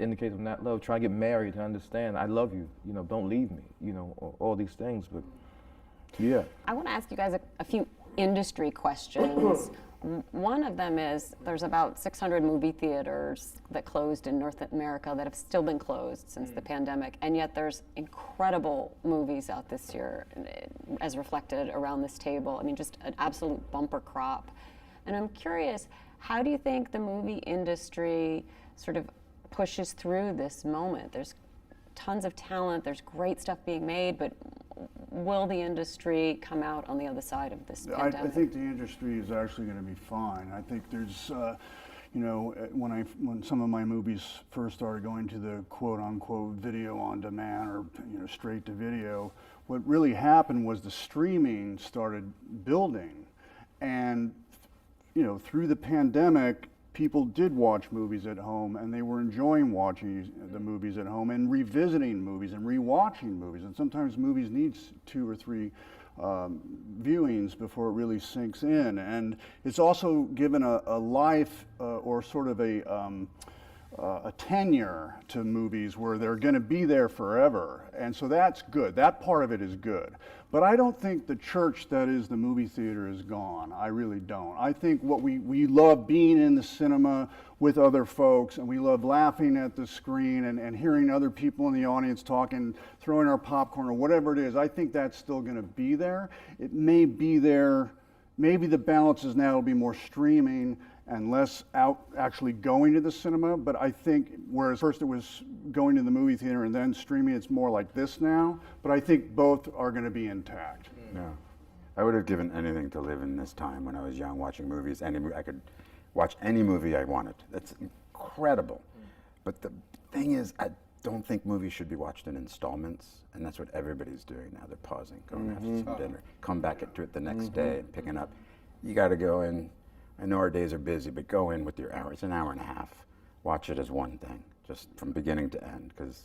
in the case of Nat Love, trying to get married to understand, I love you, you know, don't leave me, you know, all these things, but yeah. I want to ask you guys a few industry questions. One of them is there's about 600 movie theaters that closed in North America that have still been closed since the pandemic, and yet there's incredible movies out this year as reflected around this table. I mean, just an absolute bumper crop. And I'm curious, how do you think the movie industry sort of pushes through this moment? There's tons of talent, there's great stuff being made, but will the industry come out on the other side of this pandemic? I think the industry is actually going to be fine. I think there's, you know, when some of my movies first started going to the quote-unquote video on demand or, you know, straight to video, what really happened was the streaming started building. And, you know, through the pandemic, people did watch movies at home, and they were enjoying watching the movies at home and revisiting movies and rewatching movies. And sometimes movies need 2 or 3 viewings before it really sinks in. And it's also given a life or sort of a tenure to movies where they're going to be there forever. And so that's good. That part of it is good. But I don't think the church that is the movie theater is gone. I really don't. I think what we love being in the cinema with other folks, and we love laughing at the screen and hearing other people in the audience talking, throwing our popcorn or whatever it is. I think that's still going to be there. It may be there. Maybe the balance is now will be more streaming and less out actually going to the cinema. But I think whereas first it was going to the movie theater and then streaming. It's more like this now, but I think both are going to be intact. Yeah. I would have given anything to live in this time when I was young, watching movies. I could watch any movie I wanted. That's incredible. But the thing is, I don't think movies should be watched in installments, and that's what everybody's doing now. They're pausing, going to have some dinner, come back to it the next day and picking up. You got to go in. I know our days are busy, but go in with your hour. It's an hour and a half. Watch it as one thing, just from beginning to end, because,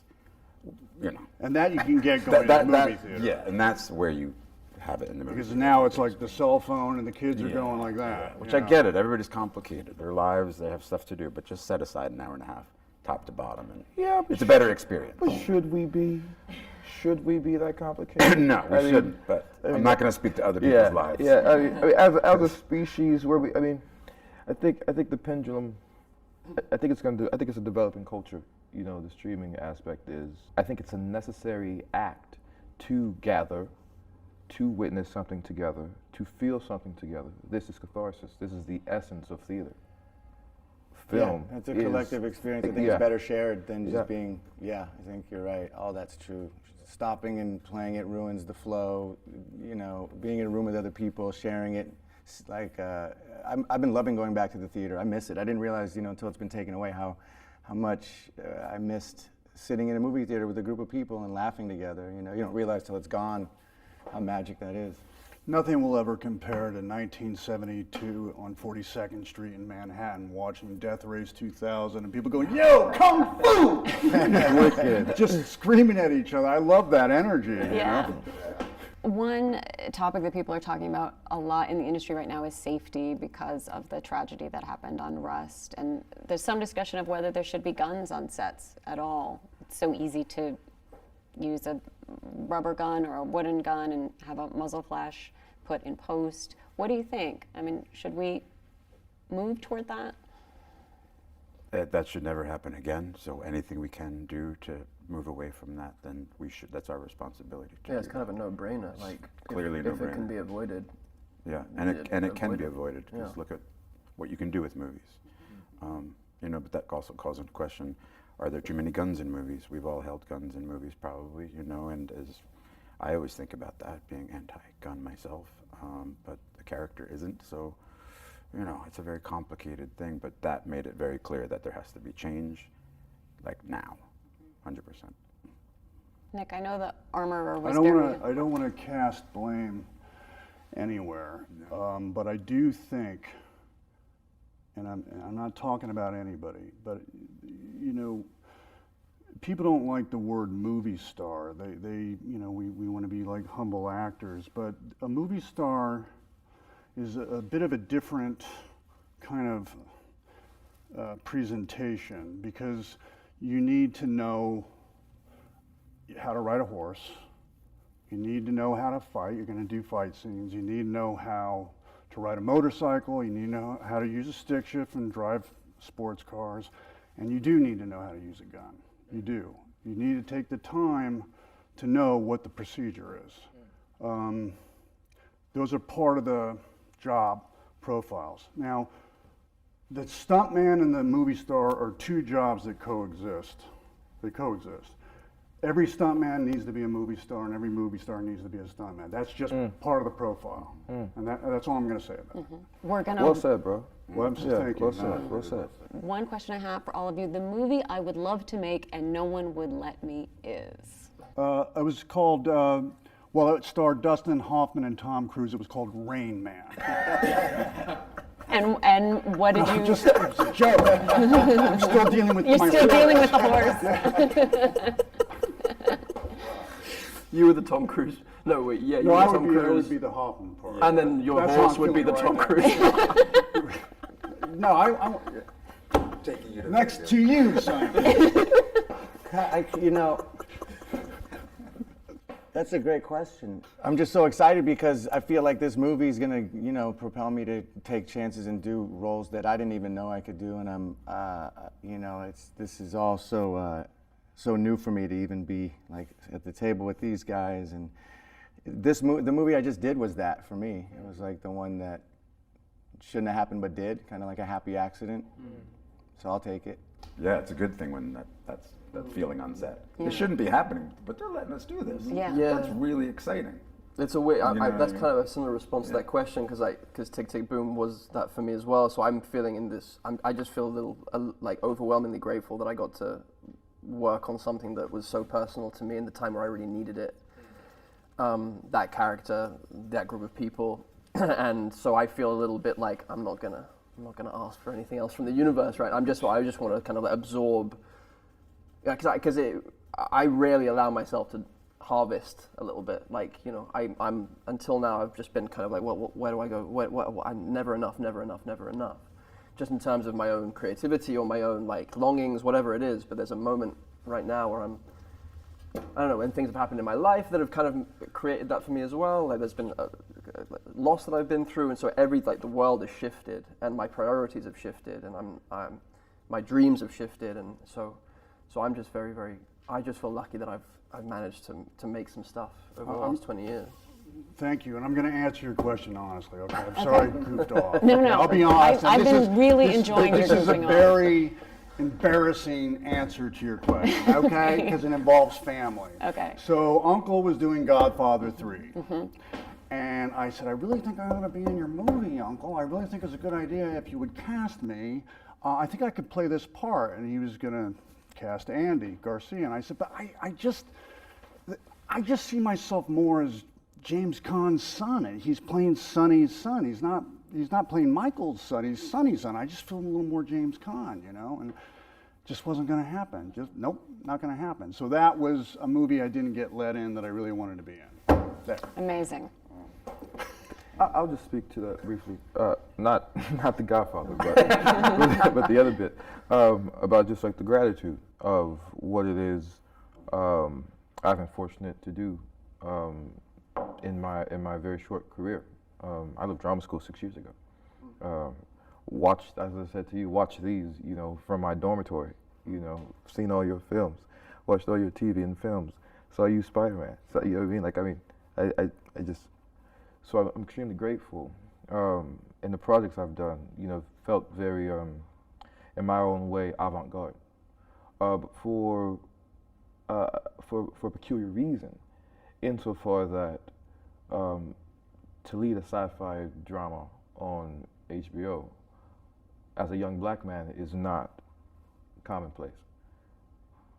you know. And that you can get going in the movie theater. Yeah, and that's where you have it in the movie Because theater. now it's like the cell phone and the kids are going like that. Which you I know. get it. Everybody's complicated. Their lives, they have stuff to do, but just set aside an hour and a half, top to bottom, and it's a better experience. But should we be that complicated? No, we shouldn't. But I'm not going to speak to other people's lives. Yeah, I mean, as a species, I think the pendulum. I think it's a developing culture. You know, the streaming aspect is. I think it's a necessary act to gather, to witness something together, to feel something together. This is catharsis. This is the essence of theater. Film. Yeah, it's a collective experience. I think it's better shared than just being. Yeah, I think you're right. All that's true. Stopping and playing it ruins the flow. You know, being in a room with other people, sharing it. Like I've been loving going back to the theater. I miss it. I didn't realize, until it's been taken away, how much I missed sitting in a movie theater with a group of people and laughing together. You don't realize till it's gone how magic that is. Nothing will ever compare to 1972 on 42nd Street in Manhattan, watching Death Race 2000, and people going, "Yo, Kung Fu!" Wicked. Just screaming at each other. I love that energy. Yeah. One topic that people are talking about a lot in the industry right now is safety because of the tragedy that happened on Rust. And there's some discussion of whether there should be guns on sets at all. It's so easy to use a rubber gun or a wooden gun and have a muzzle flash put in post. What do you think? I mean, should we move toward that? That should never happen again. So anything we can do to move away from that, then we should. That's our responsibility. Yeah, it's kind of a no-brainer. Like, clearly if no-brainer. it can be avoided. Yeah, and it can be avoided. Just look at what you can do with movies. But that also calls into question: are there too many guns in movies? We've all held guns in movies, probably. And as I always think about that, being anti-gun myself, but the character isn't. So, it's a very complicated thing. But that made it very clear that there has to be change, like now. 100%. Nick, I know the armorer was I don't want to cast blame anywhere, but I do think, and I'm not talking about anybody, but people don't like the word movie star. We want to be like humble actors, but a movie star is a bit of a different kind of presentation, because you need to know how to ride a horse. You need to know how to fight. You're going to do fight scenes. You need to know how to ride a motorcycle. You need to know how to use a stick shift and drive sports cars. And you do need to know how to use a gun. You do. You need to take the time to know what the procedure is. Those are part of the job profiles. Now, the stuntman and the movie star are two jobs that coexist. They coexist. Every stuntman needs to be a movie star, and every movie star needs to be a stuntman. That's just part of the profile, and that's all I'm going to say about it. We're gonna. Well said, bro. Well, thank you. Well said. One question I have for all of you: the movie I would love to make and no one would let me is. It was called. It starred Dustin Hoffman and Tom Cruise. It was called Rain Man. And what did you? Just it was a joke. I'm still dealing with. You're my still horse. dealing with the horse. You were the Tom Cruise. No, wait, yeah, you No, were I Tom would Cruise. be the Hoffman part. And then your That's how horse I'm would be the feeling Tom right Cruise. No, I'm Taking you to next to you, Simon. That's a great question. I'm just so excited because I feel like this movie is gonna, propel me to take chances and do roles that I didn't even know I could do, and I'm, this is all so new for me to even be like at the table with these guys, and the movie I just did was that for me. It was like the one that shouldn't have happened but did, kind of like a happy accident. So I'll take it. yeah, it's a good thing when that's that feeling on set. It shouldn't be happening, but they're letting us do this. Yeah. That's really exciting. It's a way. You know That's what I mean? kind of a similar response to that question because Tick Tick Boom was that for me as well. So I'm feeling in this. I just feel a little like overwhelmingly grateful that I got to work on something that was so personal to me in the time where I really needed it. That character, that group of people, and so I feel a little bit like I'm not gonna ask for anything else from the universe, right? I just want to kind of like absorb, because I rarely allow myself to harvest a little bit. Like, you know, I'm until now I've just been kind of like, well, where do I go? I'm never enough. Just in terms of my own creativity or my own like longings, whatever it is. But there's a moment right now where I don't know, and things have happened in my life that have kind of created that for me as well. Like there's been a loss that I've been through, and so the world has shifted, and my priorities have shifted, and my dreams have shifted, and so I'm just very, very. I just feel lucky that I've managed to make some stuff over the last 20 years. Thank you, and I'm going to answer your question honestly. Okay, I'm sorry I goofed off. No. I'll be honest. I've been really enjoying your This is a goofing off. very embarrassing answer to your question, okay? Because it involves family. Okay. So Uncle was doing Godfather 3. And I said, I really think I ought to be in your movie, Uncle. I really think it's a good idea if you would cast me. I think I could play this part. And he was going to cast Andy Garcia. And I said, but I just see myself more as James Caan's son. He's playing Sonny's son. He's not playing Michael's son. He's Sonny's son. I just feel a little more James Caan, you know, and just wasn't going to happen. Nope, not going to happen. So that was a movie I didn't get let in that I really wanted to be in. There. Amazing. I'll just speak to that briefly. Not the Godfather, but the other bit about just like the gratitude of what it is I've been fortunate to do in my very short career. I left drama school 6 years ago. Watched, as I said to you, watched these, you know, from my dormitory. You know, seen all your films, watched all your TV and films, saw you Spider-Man. So, you know what I mean? I just. So I'm extremely grateful. In the projects I've done, you know, felt very, in my own way, avant-garde. But for a peculiar reason, insofar that to lead a sci-fi drama on HBO as a young black man is not commonplace.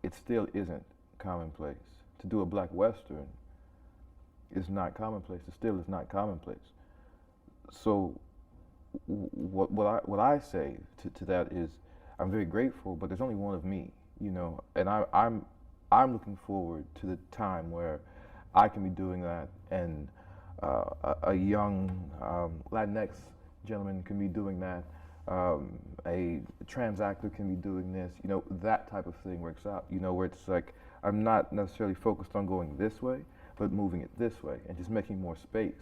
It still isn't commonplace. To do a black Western is not commonplace. It still is not commonplace. So what I say to that is I'm very grateful, but there's only one of me, you know, and I'm looking forward to the time where I can be doing that, and a young Latinx gentleman can be doing that, a trans actor can be doing this, you know, that type of thing works out, you know, where it's like I'm not necessarily focused on going this way, but moving it this way and just making more space,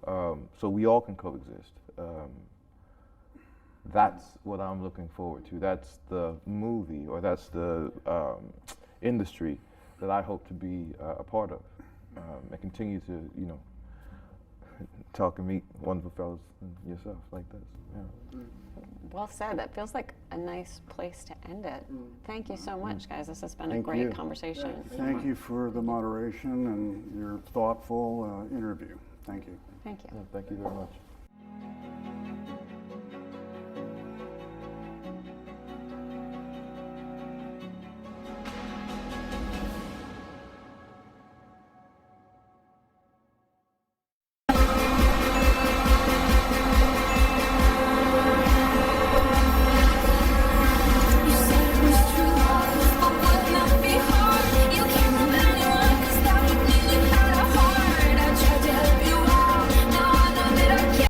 so we all can coexist. That's what I'm looking forward to. That's the movie, or that's the industry that I hope to be a part of, and continue to, you know, talk and meet wonderful fellows and yourself like this. Yeah. Well said. That feels like a nice place to end it. Thank you so much, guys. This has been a Thank great you. conversation. Thank you for the moderation and your thoughtful interview. Thank you. Thank you. Yeah, thank you very much.